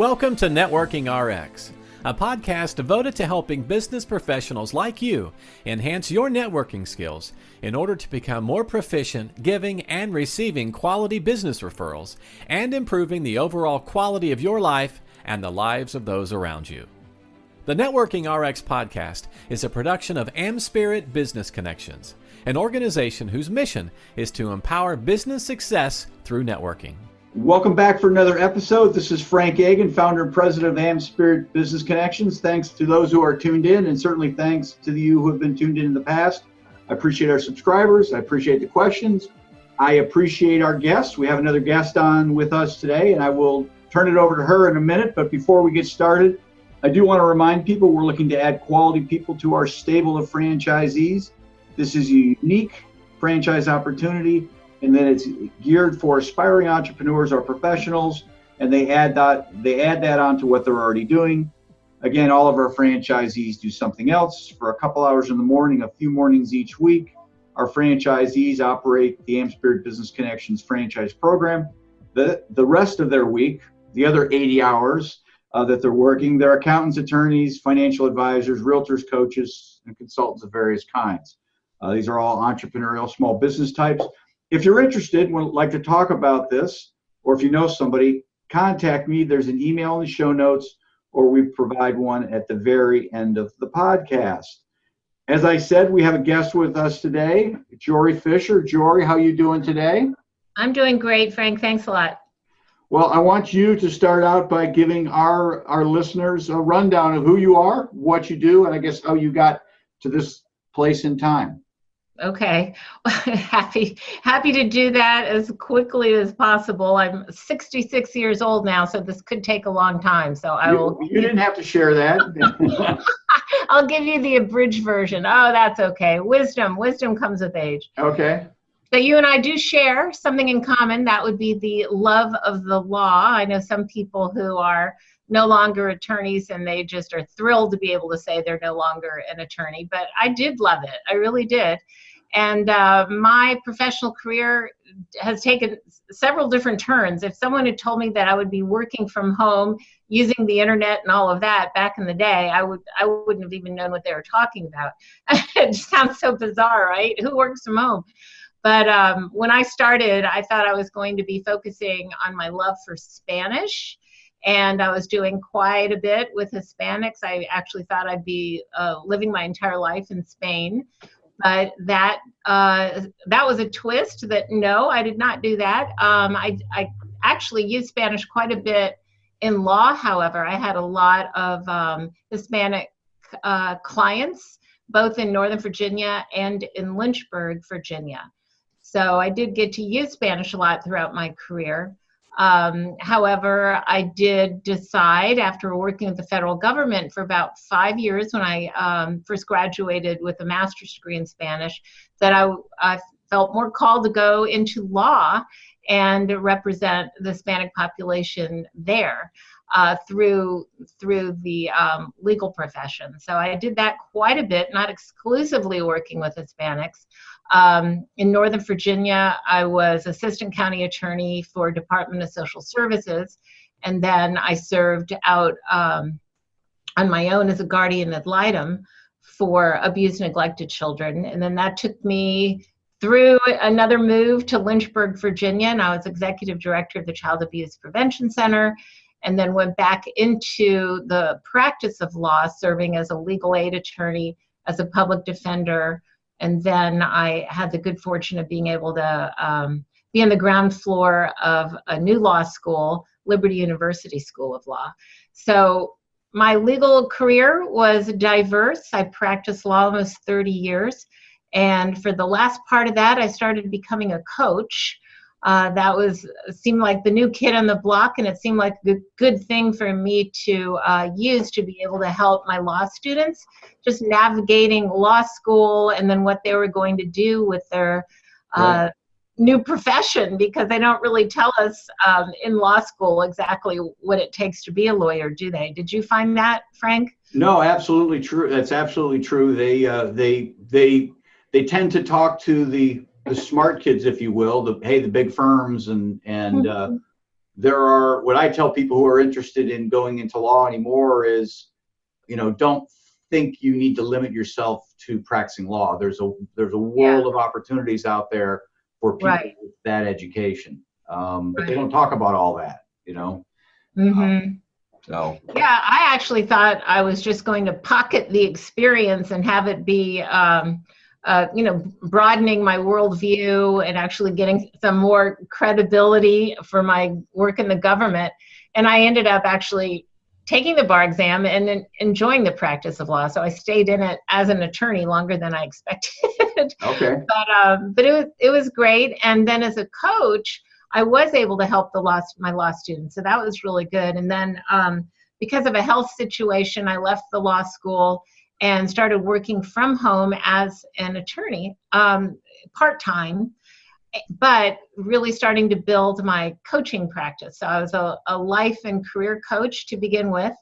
Welcome to Networking RX, a podcast devoted to helping business professionals like you enhance your networking skills in order to become more proficient giving and receiving quality business referrals and improving the overall quality of your life and the lives of those around you. The Networking RX podcast is a production of AmSpirit Business Connections, an organization whose mission is to empower business success through networking. Welcome back for another episode. This is Frank Agan, founder and president of AmSpirit Business Connections. Thanks to those who are tuned in, and certainly thanks to you who have been tuned in the past. I appreciate our subscribers. I appreciate the questions. I appreciate our guests. We have another guest on with us today, and I will turn it over to her in a minute. But before we get started, I do want to remind people we're looking to add quality people to our stable of franchisees. This is a unique franchise opportunity, and then it's geared for aspiring entrepreneurs or professionals, and they add that onto what they're already doing. Again, all of our franchisees do something else. For a couple hours in the morning, a few mornings each week, our franchisees operate the AmSpirit Business Connections franchise program. The rest of their week, the other 80 hours that they're working, they're accountants, attorneys, financial advisors, realtors, coaches, and consultants of various kinds. These are all entrepreneurial small business types. If you're interested and would like to talk about this, or if you know somebody, contact me. There's an email in the show notes, or we provide one at the very end of the podcast. As I said, we have a guest with us today, Jory Fisher. Jory, how you doing today? I'm doing great, Frank. Thanks a lot. Well, I want you to start out by giving our listeners a rundown of who you are, what you do, and I guess how you got to this place in time. Okay. Happy to do that as quickly as possible. I'm 66 years old now, so this could take a long time. So You didn't have to share that. I'll give you the abridged version. Oh, that's okay. Wisdom comes with age. Okay. So you and I do share something in common. That would be the love of the law. I know some people who are no longer attorneys, and they just are thrilled to be able to say they're no longer an attorney. But I did love it. I really did. And my professional career has taken several different turns. If someone had told me that I would be working from home using the internet and all of that back in the day, I wouldn't have even known what they were talking about. It just sounds so bizarre, right? Who works from home? But when I started, I thought I was going to be focusing on my love for Spanish. And I was doing quite a bit with Hispanics. I actually thought I'd be living my entire life in Spain. But that was a twist that no, I did not do that. I actually used Spanish quite a bit in law. However, I had a lot of Hispanic clients, both in Northern Virginia and in Lynchburg, Virginia. So I did get to use Spanish a lot throughout my career. However, I did decide after working with the federal government for about 5 years when I first graduated with a master's degree in Spanish that I felt more called to go into law and represent the Hispanic population there through the legal profession. So I did that quite a bit, not exclusively working with Hispanics. In Northern Virginia, I was assistant county attorney for Department of Social Services, and then I served out on my own as a guardian ad litem for abused and neglected children. And then that took me through another move to Lynchburg, Virginia, and I was executive director of the Child Abuse Prevention Center, and then went back into the practice of law, serving as a legal aid attorney, as a public defender. And then I had the good fortune of being able to be on the ground floor of a new law school, Liberty University School of Law. So my legal career was diverse. I practiced law almost 30 years. And for the last part of that, I started becoming a coach. That seemed like the new kid on the block, and it seemed like a good thing for me to use to be able to help my law students just navigating law school and then what they were going to do with their new profession, because they don't really tell us in law school exactly what it takes to be a lawyer, do they? Did you find that, Frank? No, absolutely true. That's absolutely true. They tend to talk to the smart kids, if you will, the big firms and what I tell people who are interested in going into law anymore is, don't think you need to limit yourself to practicing law. There's a world of opportunities out there for people with that education. But they don't talk about all that, So. Yeah, I actually thought I was just going to pocket the experience and have it be, broadening my worldview and actually getting some more credibility for my work in the government. And I ended up actually taking the bar exam and enjoying the practice of law. So I stayed in it as an attorney longer than I expected. Okay. But it was great. And then as a coach, I was able to help my law students. So that was really good. And then because of a health situation, I left the law school and started working from home as an attorney, part-time, but really starting to build my coaching practice. So I was a life and career coach to begin with.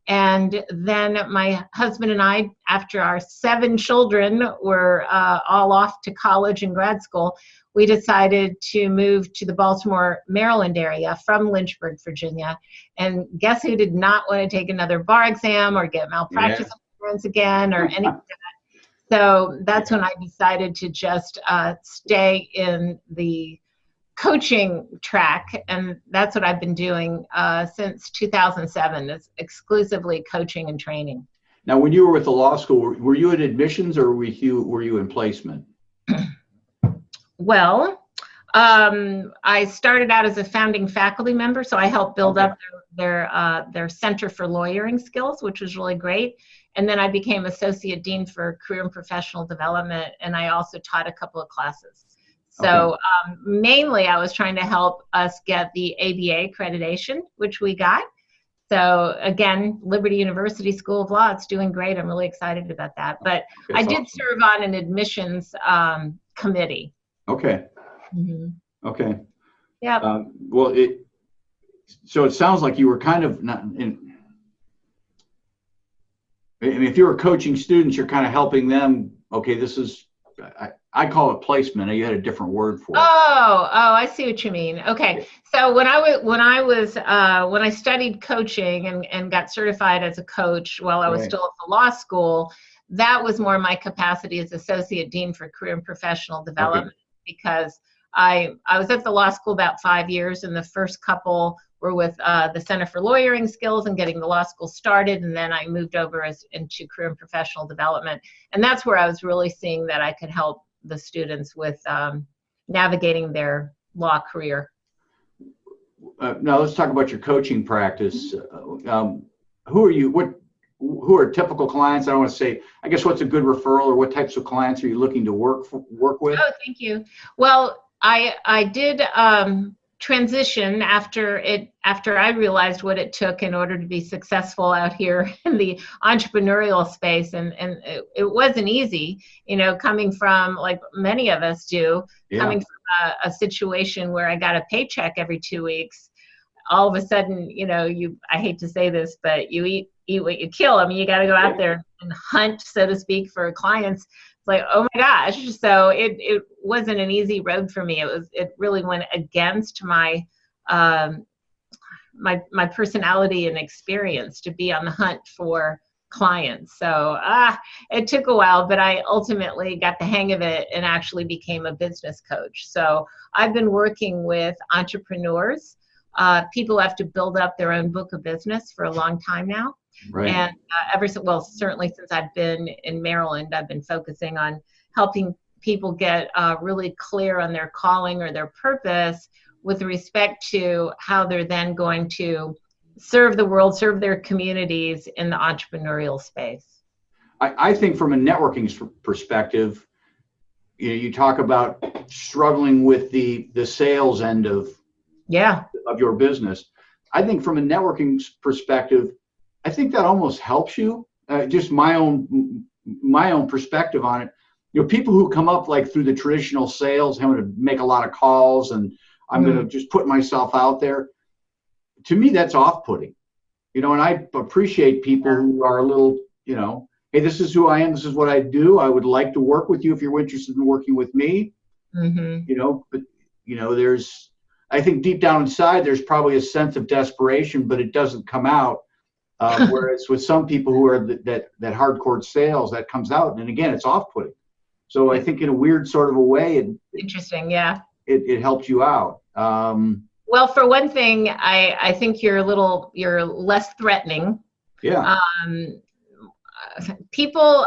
And then my husband and I, after our 7 children were all off to college and grad school, we decided to move to the Baltimore, Maryland area from Lynchburg, Virginia. And guess who did not want to take another bar exam or get malpractice insurance again or any of that? So that's when I decided to just stay in the coaching track, and that's what I've been doing since 2007. Is exclusively coaching and training. Now, when you were with the law school, were you in admissions or were you in placement? Well, I started out as a founding faculty member, so I helped build up their Center for Lawyering Skills, which was really great. And then I became Associate Dean for Career and Professional Development, and I also taught a couple of classes. So mainly I was trying to help us get the ABA accreditation, which we got. So again, Liberty University School of Law, it's doing great. I'm really excited about that. But I did serve on an admissions committee. Okay. Mm-hmm. Okay. Yeah. So it sounds like you were kind of not in. I mean, if you were coaching students, you're kind of helping them. Okay, this is. I call it placement. You had a different word for it. Oh, I see what you mean. Okay. So when I studied coaching and got certified as a coach while I was still at the law school, that was more my capacity as Associate Dean for Career and Professional Development, because I was at the law school about 5 years, and the first couple were with the Center for Lawyering Skills and getting the law school started, and then I moved over into Career and Professional Development, and that's where I was really seeing that I could help the students with navigating their law career. Now let's talk about your coaching practice. Who are you? Who are typical clients? I don't want to say, I guess, what's a good referral, or what types of clients are you looking to work with? Oh, thank you. Well, I did transition after I realized what it took in order to be successful out here in the entrepreneurial space, and it wasn't easy, coming from, like many of us do, coming from a situation where I got a paycheck every 2 weeks. All of a sudden, I hate to say this, but you eat what you kill. I mean, you got to go out there and hunt, so to speak, for clients. It's like, oh my gosh. So it wasn't an easy road for me. It really went against my my personality and experience to be on the hunt for clients. So it took a while, but I ultimately got the hang of it and actually became a business coach. So I've been working with entrepreneurs, people who have to build up their own book of business for a long time now. Right. And certainly since I've been in Maryland, I've been focusing on helping people get really clear on their calling or their purpose with respect to how they're then going to serve the world, serve their communities in the entrepreneurial space. I think from a networking perspective, you talk about struggling with the sales end of your business. I think from a networking perspective, I think that almost helps you. Just my own perspective on it. People who come up like through the traditional sales, having to make a lot of calls, and I'm going to just put myself out there. To me, that's off-putting. And I appreciate people who are a little, hey, this is who I am. This is what I do. I would like to work with you if you're interested in working with me. Mm-hmm. But there's I think deep down inside, there's probably a sense of desperation, but it doesn't come out. Whereas with some people who are that hardcore sales, that comes out, and again, it's off-putting. So I think in a weird sort of a way, Interesting, yeah. It helps you out. Well, for one thing, I think you're less threatening. Yeah. People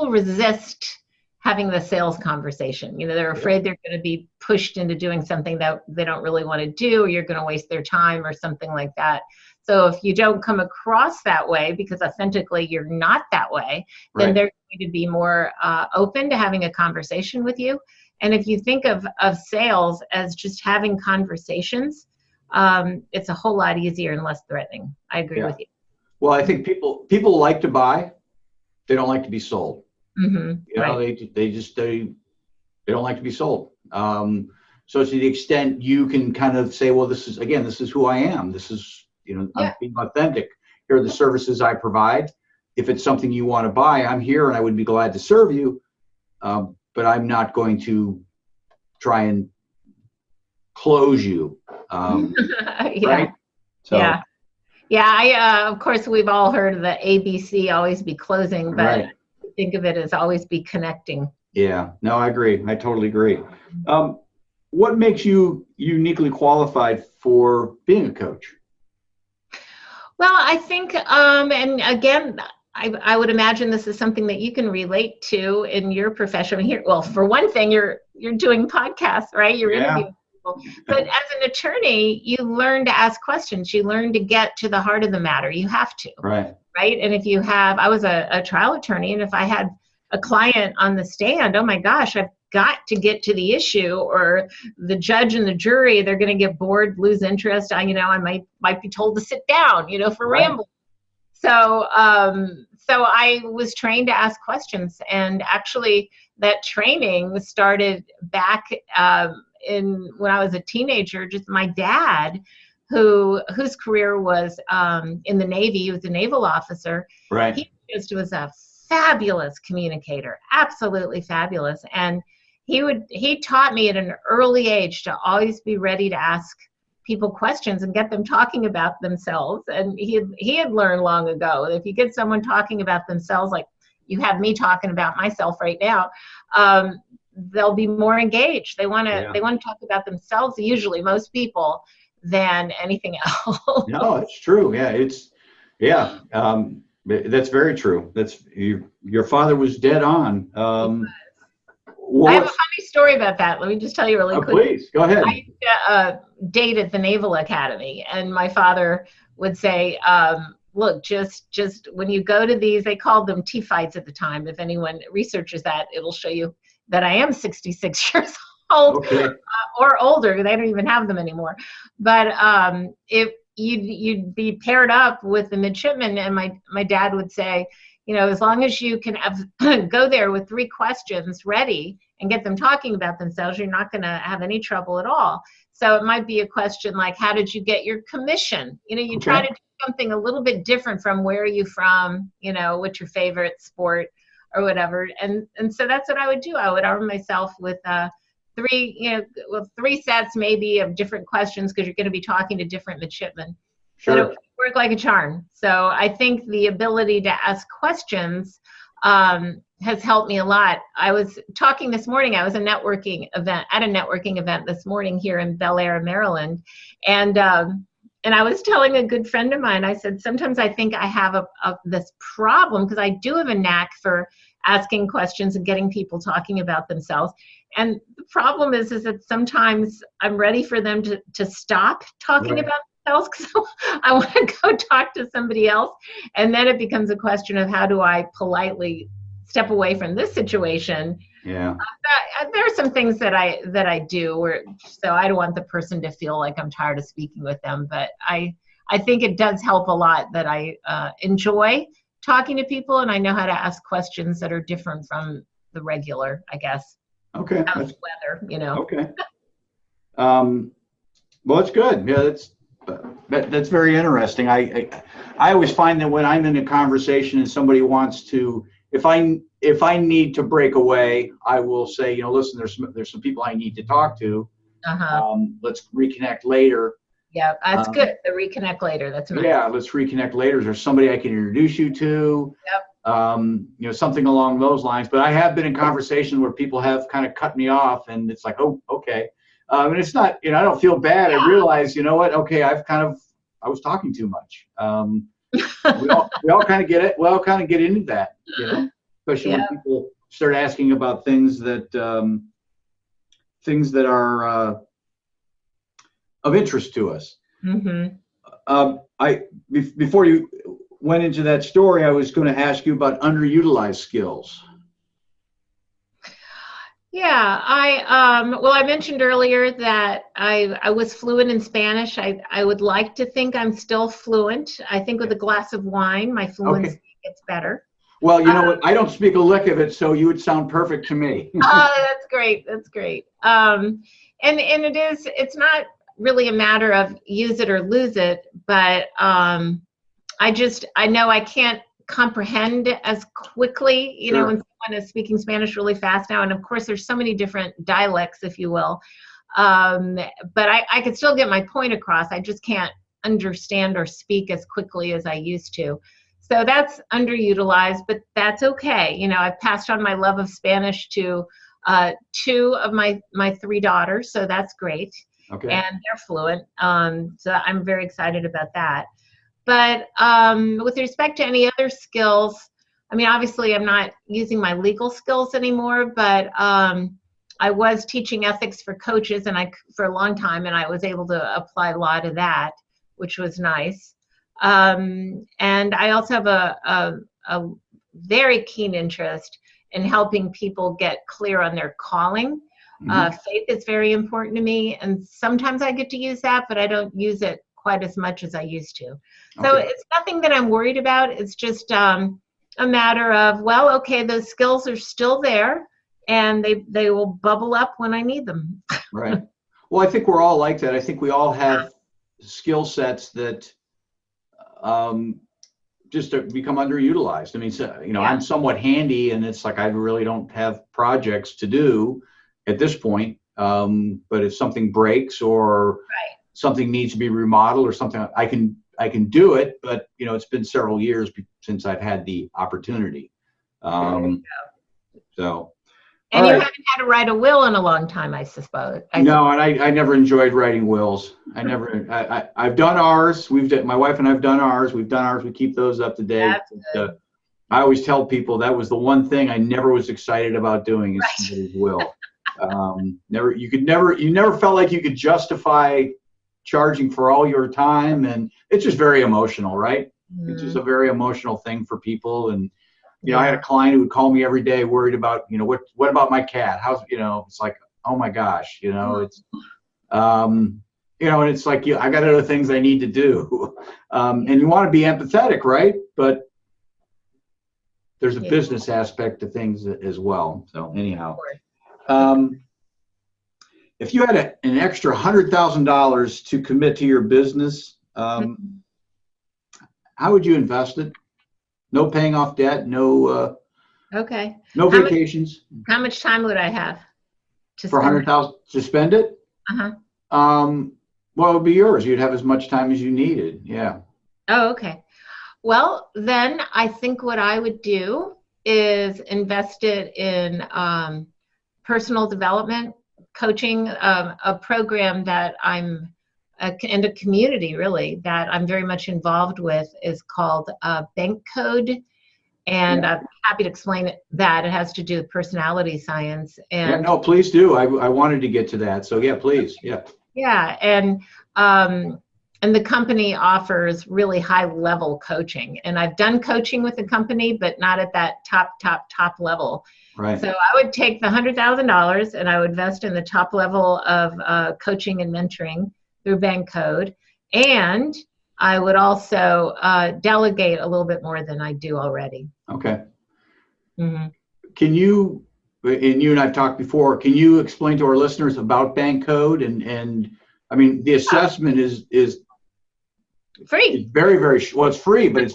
resist having the sales conversation. They're afraid they're going to be pushed into doing something that they don't really want to do, or you're going to waste their time or something like that. So if you don't come across that way, because authentically you're not that way, then they're going to be more open to having a conversation with you. And if you think of sales as just having conversations, it's a whole lot easier and less threatening. I agree with you. Well, I think people like to buy. They don't like to be sold. Mm-hmm. They don't like to be sold. So to the extent you can kind of say, well, this is who I am. This is, I'm being authentic. Here are the services I provide. If it's something you want to buy, I'm here and I would be glad to serve you. But I'm not going to try and close you. Right? So, yeah. Of course, we've all heard of the ABC, always be closing, but think of it as always be connecting. Yeah, no, I agree. I totally agree. What makes you uniquely qualified for being a coach? Well, I think, and again, I would imagine this is something that you can relate to in your profession here. Well, for one thing, you're doing podcasts, right? You're interviewing people. But as an attorney, you learn to ask questions. You learn to get to the heart of the matter. You have to. Right. And if you have, I was a trial attorney, and if I had a client on the stand, oh my gosh, I've got to get to the issue, or the judge and the jury, they're going to get bored, lose interest. I might be told to sit down, for rambling. So I was trained to ask questions, and actually that training started back when I was a teenager. Just my dad, whose career was in the Navy, he was a naval officer. Right. He just was a fabulous communicator, absolutely fabulous. And he taught me at an early age to always be ready to ask people questions and get them talking about themselves. And he had learned long ago that if you get someone talking about themselves, like you have me talking about myself right now, they'll be more engaged. They want to talk about themselves, usually most people, than anything else. No, it's true. Yeah, that's very true. That's your father was dead on. I have a funny story about that. Let me just tell you really quick. Please, go ahead. I used to date at the Naval Academy, and my father would say, look, just when you go to these, they called them T-fights at the time. If anyone researches that, it'll show you that I am 66 years old or older. They don't even have them anymore. But if you'd be paired up with the midshipmen, and my dad would say, as long as you can go there with 3 questions ready and get them talking about themselves, you're not going to have any trouble at all. So it might be a question like, how did you get your commission? You try to do something a little bit different from where are you from, what's your favorite sport or whatever. And so that's what I would do. I would arm myself with 3 sets maybe of different questions, because you're going to be talking to different midshipmen. Sure. But it would work like a charm. So I think the ability to ask questions has helped me a lot. I was talking this morning. I was at a networking event this morning here in Bel Air, Maryland, and I was telling a good friend of mine. I said, sometimes I think I have this problem, because I do have a knack for asking questions and getting people talking about themselves. And the problem is that sometimes I'm ready for them to stop talking about themselves, because I want to go talk to somebody else. And then it becomes a question of, how do I politely step away from this situation? Yeah. There are some things that I do so I don't want the person to feel like I'm tired of speaking with them. But I think it does help a lot that I enjoy talking to people, and I know how to ask questions that are different from the regular, I guess. Okay. How's the weather, Okay. Well, it's good. Yeah, that's very interesting. I always find that when I'm in a conversation and somebody wants to, if I need to break away, I will say, listen, there's some people I need to talk to. Let's reconnect later. Yeah, that's good. The reconnect later. That's nice. Yeah, let's reconnect later. Is there somebody I can introduce you to? Yep. Something along those lines. But I have been in conversations where people have kind of cut me off, and it's like, oh, okay. And it's not, I don't feel bad. I realize, you know what? Okay, I was talking too much. We all kind of get it. We all kind of get into that, especially when people start asking about things that are of interest to us. Before you went into that story, I was going to ask you about underutilized skills. Yeah, I mentioned earlier that I was fluent in Spanish. I would like to think I'm still fluent. I think with a glass of wine, my fluency gets better. Well, you know what? I don't speak a lick of it, so you would sound perfect to me. That's great. That's great. And it's not really a matter of use it or lose it, but I know I can't comprehend as quickly, Sure. when someone is speaking Spanish really fast now. And of course, there's so many different dialects, if you will. But I could still get my point across. I just can't understand or speak as quickly as I used to. So that's underutilized, but that's okay. I've passed on my love of Spanish to 2 of my 3 daughters, so that's great. Okay. And they're fluent. So I'm very excited about that. But with respect to any other skills, obviously I'm not using my legal skills anymore, but I was teaching ethics for coaches for a long time, and I was able to apply law to that, which was nice. And I also have a very keen interest in helping people get clear on their calling. Faith is very important to me, and sometimes I get to use that, but I don't use it quite as much as I used to. So it's nothing that I'm worried about. It's just a matter of, those skills are still there, and they will bubble up when I need them. Right. Well, I think we're all like that. I think we all have skill sets that just become underutilized. I'm somewhat handy, and it's like I really don't have projects to do at this point. But if something breaks or something needs to be remodeled or something, I can do it. But it's been several years since I've had the opportunity. So. And you haven't had to write a will in a long time, I suppose. No, and I never enjoyed writing wills. I've done ours. My wife and I've done ours. We've done ours. We keep those up to date. I always tell people that was the one thing I never was excited about doing is somebody's will. You never felt like you could justify charging for all your time, and it's just very emotional, right? It's just a very emotional thing for people. And I had a client who would call me every day worried about, what about my cat? How's, it's like, oh my gosh, it's, and it's like, I got other things I need to do. And you want to be empathetic, right? But there's a business aspect to things as well. So anyhow, if you had an extra $100,000 to commit to your business, how would you invest it? No paying off debt, no vacations. How much time would I have for $100,000 to spend it? Well, it would be yours. You'd have as much time as you needed. Yeah. Oh, okay. Well, then I think what I would do is invest it in personal development, coaching, a program that and a community really that I'm very much involved with is called Bank Code. And I'm happy to explain that. It has to do with personality science. And no, please do. I wanted to get to that. So yeah, please. Yeah. Yeah. And the company offers really high level coaching. And I've done coaching with the company, but not at that top level. Right. So I would take the $100,000 and I would invest in the top level of coaching and mentoring through Bank Code. And I would also delegate a little bit more than I do already. Okay. Can you, and you and I've talked before, can you explain to our listeners about Bank Code? And the assessment is free. It's very, very, well, it's free, but it's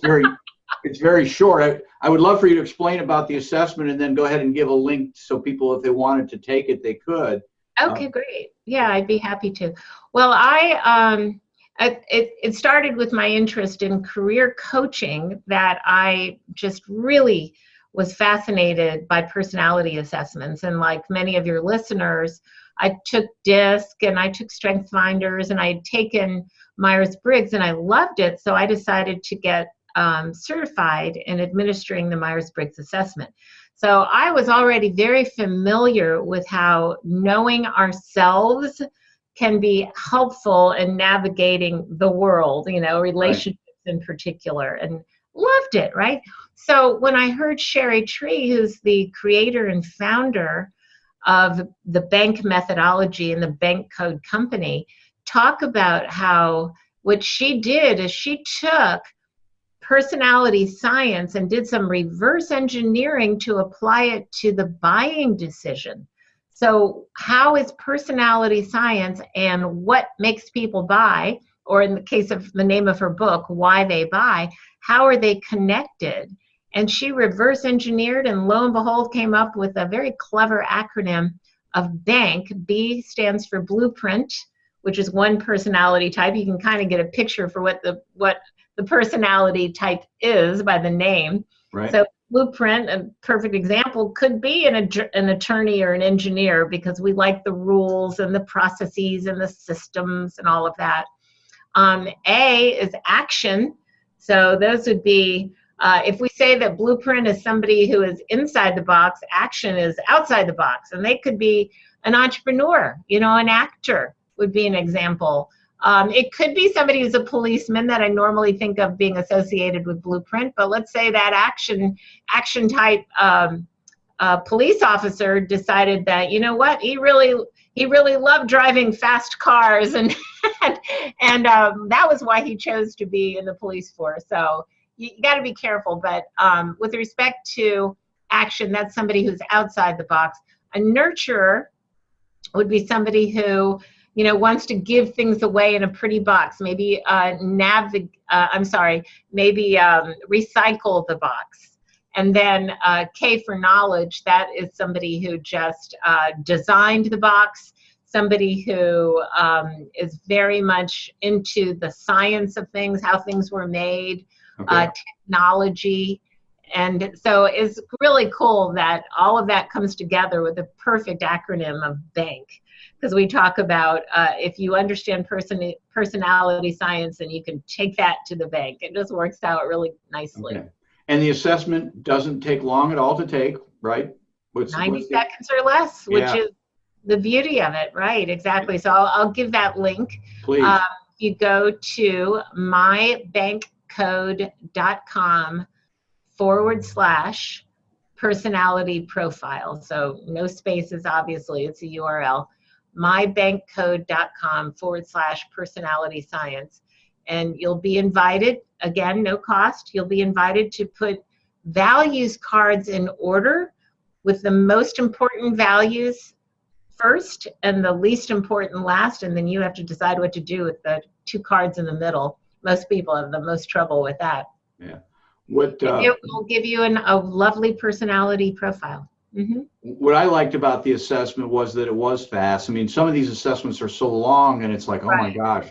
very short. I would love for you to explain about the assessment and then go ahead and give a link so people, if they wanted to take it, they could. Okay, great. Yeah, I'd be happy to. Well, it started with my interest in career coaching, that I just really was fascinated by personality assessments. And like many of your listeners, I took DISC and I took Strength Finders, and I had taken Myers-Briggs, and I loved it. So I decided to get certified in administering the Myers-Briggs assessment. So I was already very familiar with how knowing ourselves can be helpful in navigating the world, relationships in particular, and loved it, right? So when I heard Sherry Tree, who's the creator and founder of the bank methodology and the bank code company, talk about how what she did is she took personality science and did some reverse engineering to apply it to the buying decision. So how is personality science and what makes people buy, or in the case of the name of her book, Why They Buy, how are they connected? And she reverse engineered, and lo and behold came up with a very clever acronym of BANK. B stands for blueprint, which is one personality type. You can kind of get a picture for what the personality type is by the name. Right. So blueprint, a perfect example, could be an attorney or an engineer, because we like the rules and the processes and the systems and all of that. A is action. So those would be, if we say that blueprint is somebody who is inside the box, action is outside the box. And they could be an entrepreneur, an actor would be an example. It could be somebody who's a policeman that I normally think of being associated with blueprint, but let's say that action type police officer decided that, he really loved driving fast cars, and that was why he chose to be in the police force. So you got to be careful, but with respect to action, that's somebody who's outside the box. A nurturer would be somebody who wants to give things away in a pretty box, maybe recycle the box. And then K for knowledge, that is somebody who just designed the box, somebody who is very much into the science of things, how things were made, technology. And so it's really cool that all of that comes together with a perfect acronym of BANK. Because we talk about if you understand personality science, and you can take that to the bank. It just works out really nicely. Okay. And the assessment doesn't take long at all to take, right? 90 seconds or less, which is the beauty of it, right? Exactly. So I'll give that link. Please. You go to mybankcode.com/personality profile. So no spaces, obviously, it's a URL. mybankcode.com/personality science. And you'll be invited, again, no cost, you'll be invited to put values cards in order, with the most important values first and the least important last, and then you have to decide what to do with the two cards in the middle. Most people have the most trouble with that. Yeah. It will give you a lovely personality profile. Mm-hmm. What I liked about the assessment was that it was fast. I mean, some of these assessments are so long, and it's like, oh my gosh,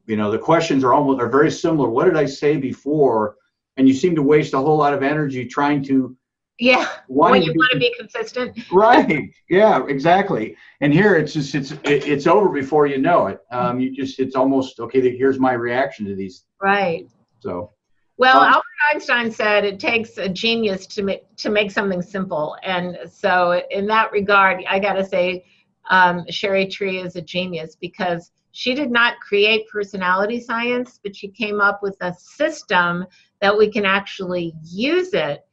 the questions are very similar. What did I say before? And you seem to waste a whole lot of energy trying to. Yeah. When you want to be consistent. Right. Yeah, exactly. And here it's over before you know it. It's almost, okay, here's my reaction to these. Right. So. Well, Albert Einstein said it takes a genius to make something simple. And so in that regard, I got to say Sherry Tree is a genius, because she did not create personality science, but she came up with a system that we can actually use it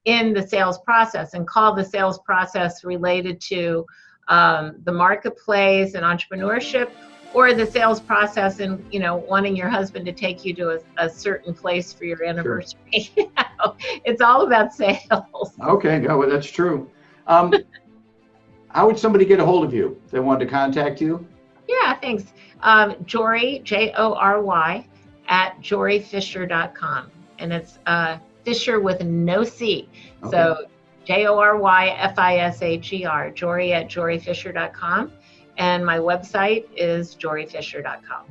in the sales process, and call the sales process related to the marketplace and entrepreneurship, or the sales process and, wanting your husband to take you to a certain place for your anniversary. Sure. It's all about sales. Okay, well, that's true. How would somebody get a hold of you if they wanted to contact you? Yeah, thanks. Jory, Jory, @joryfisher.com. And it's Fisher with no C. Okay. So JoryFisher, Jory @joryfisher.com. And my website is joryfisher.com. All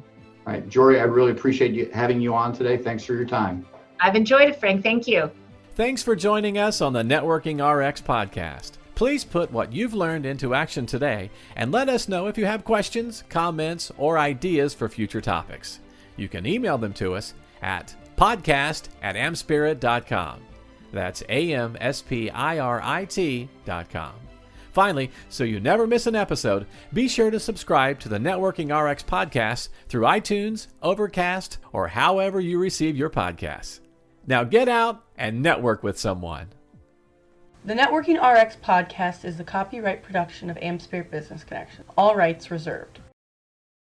right, Jory, I really appreciate having you on today. Thanks for your time. I've enjoyed it, Frank. Thank you. Thanks for joining us on the Networking RX podcast. Please put what you've learned into action today and let us know if you have questions, comments, or ideas for future topics. You can email them to us at podcast@amspirit.com. That's AmSpirit.com. Finally, so you never miss an episode, be sure to subscribe to the Networking RX podcast through iTunes, Overcast, or however you receive your podcasts. Now get out and network with someone. The Networking RX podcast is the copyright production of AmSpirit Business Connection. All rights reserved.